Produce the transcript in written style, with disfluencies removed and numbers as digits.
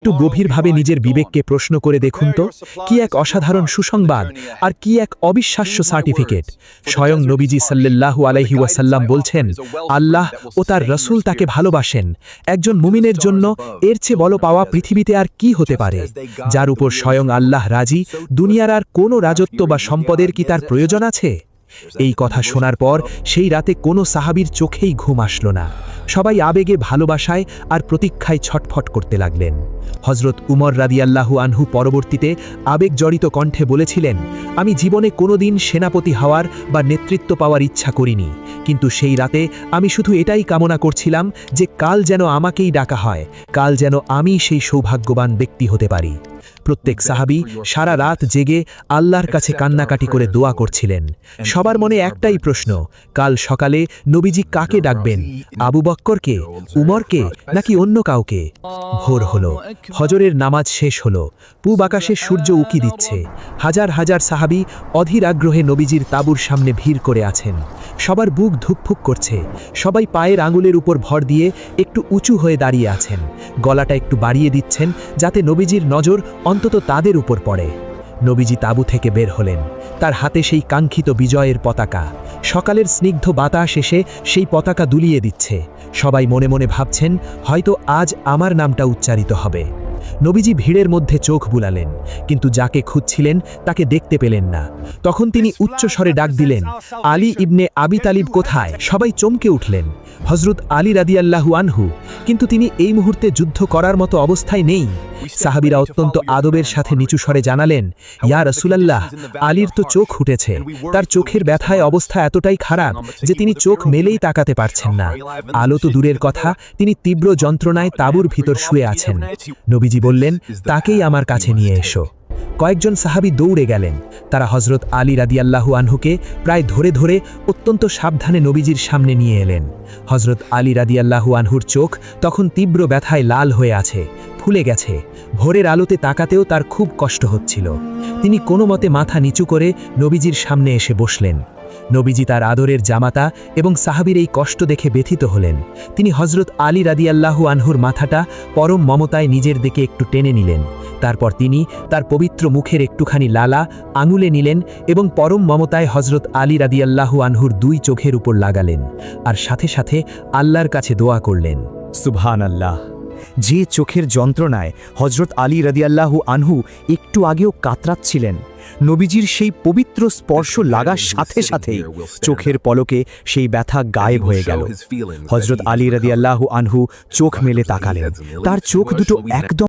একটু গভীরভাবে নিজের বিবেককে প্রশ্ন করে দেখুন তো, কি এক অসাধারণ সুসংবাদ আর কি এক অবিশ্বাস্য সার্টিফিকেট। স্বয়ং নবীজি সাল্লাল্লাহু আলাইহি ওয়াসাল্লাম বলছেন, আল্লাহ ও তার রসুল তাকে ভালোবাসেন। একজন মুমিনের জন্য এর চেয়ে বড় পাওয়া পৃথিবীতে আর কি হতে পারে? যার উপর স্বয়ং আল্লাহ রাজি, দুনিয়ার আর কোনো রাজত্ব বা সম্পদের কি তার প্রয়োজন আছে? এই কথা শোনার পর সেই রাতে কোনো সাহাবীর চোখেই ঘুম আসল না। সবাই আবেগে, ভালোবাসায় আর প্রতীক্ষায় ছটফট করতে লাগলেন। হযরত উমর রাদিয়াল্লাহু আনহু পরবর্তীতে আবেগজড়িত কণ্ঠে বলেছিলেন, আমি জীবনে কোনোদিন সেনাপতি হওয়ার বা নেতৃত্ব পাওয়ার ইচ্ছা করিনি, কিন্তু সেই রাতে আমি শুধু এটাই কামনা করছিলাম যে কাল যেন আমাকেই ডাকা হয়, কাল যেন আমি সেই সৌভাগ্যবান ব্যক্তি হতে পারি। প্রত্যেক সাহাবী সারা রাত জেগে আল্লাহর কাছে কান্নাকাটি করে দোয়া করছিলেন। সবার মনে একটাই প্রশ্ন, কাল সকালে নবীজি কাকে ডাকবেন? আবু বক্করকে, উমরকে, নাকি অন্য কাউকে? ভোর হলো, ফজরের নামাজ শেষ হলো, পূব আকাশে সূর্য উকি দিচ্ছে। হাজার হাজার সাহাবী অধীর আগ্রহে নবীজির তাঁবুর সামনে ভিড় করে আছেন। সবার বুক ধুকফুক করছে, সবাই পায়ের আঙুলের উপর ভর দিয়ে একটু উঁচু হয়ে দাঁড়িয়ে আছেন, গলাটা একটু বাড়িয়ে দিচ্ছেন যাতে নবীজির নজর অন্তত তাদের উপর পড়ে। নবীজি তাঁবু থেকে বের হলেন, তার হাতে সেই কাঙ্ক্ষিত বিজয়ের পতাকা। সকালের স্নিগ্ধ বাতাস এসে সেই পতাকা দুলিয়ে দিচ্ছে। সবাই মনে মনে ভাবছেন, হয়তো আজ আমার নামটা উচ্চারিত হবে। নবীজি ভিড়ের মধ্যে চোখ বুলালেন, কিন্তু যাকে খুঁজছিলেন তাকে দেখতে পেলেন না। তখন তিনি উচ্চস্বরে ডাক দিলেন, আলী ইবনে আবি তালিব কোথায়? সবাই চমকে উঠলেন। হযরত আলী রাদিয়াল্লাহু আনহু, কিন্তু তিনি এই মুহূর্তে যুদ্ধ করার মতো অবস্থায় নেই। সাহাবীরা অত্যন্ত আদবের সাথে নিচু স্বরে জানালেন, ইয়া রাসূলুল্লাহ, আলীর তো চোখ উঠেছে। তার চোখের ব্যথায় অবস্থা এতটাই খারাপ যে তিনি চোখ মেলেই তাকাতে পারছেন না। আলো তো দূরের কথা, তিনি তীব্র যন্ত্রণায় তাঁবুর ভিতর শুয়ে আছেন। নবীজি বললেন, তাকেই আমার কাছে নিয়ে এসো। কয়েকজন সাহাবী দৌড়ে গেলেন। তারা হযরত আলী রাদিয়াল্লাহু আনহুকে প্রায় ধরে ধরে অত্যন্ত সাবধানে নবীজির সামনে নিয়ে এলেন। হযরত আলী রাদিয়াল্লাহু আনহুর চোখ তখন তীব্র ব্যথায় লাল হয়ে আছে, ফুলে গেছে। ভোরের আলোতে তাকাতেও তার খুব কষ্ট হচ্ছিল। তিনি কোনো মতে মাথা নিচু করে নবীজির সামনে এসে বসলেন। নবীজি তার আদরের জামাতা এবং সাহাবীর এই কষ্ট দেখে ব্যথিত হলেন। তিনি হযরত আলী রাদিয়াল্লাহু আনহুর মাথাটা পরম মমতায় নিজের দিকে একটু টেনে নিলেন। তারপর তিনি তার পবিত্র মুখের একটুখানি লালা আঙুলে নিলেন এবং পরম মমতায় হযরত আলী রাদিয়াল্লাহু আনহুর দুই চোখের উপর লাগালেন, আর সাথে সাথে আল্লাহর কাছে দোয়া করলেন। সুবহানাল্লাহ! যে চোখের যন্ত্রণায় হযরত আলী রাদিয়াল্লাহু আনহু একটু আগেও কাতরাচ্ছিলেন, নবীজির সেই পবিত্র স্পর্শ লাগার সাথে সাথেই চোখের পলকে সেই ব্যথা গায়েব হয়ে গেল। হযরত আলী রাদিয়াল্লাহু আনহু চোখ মেলে তাকালেন। তার চোখ দুটো একদম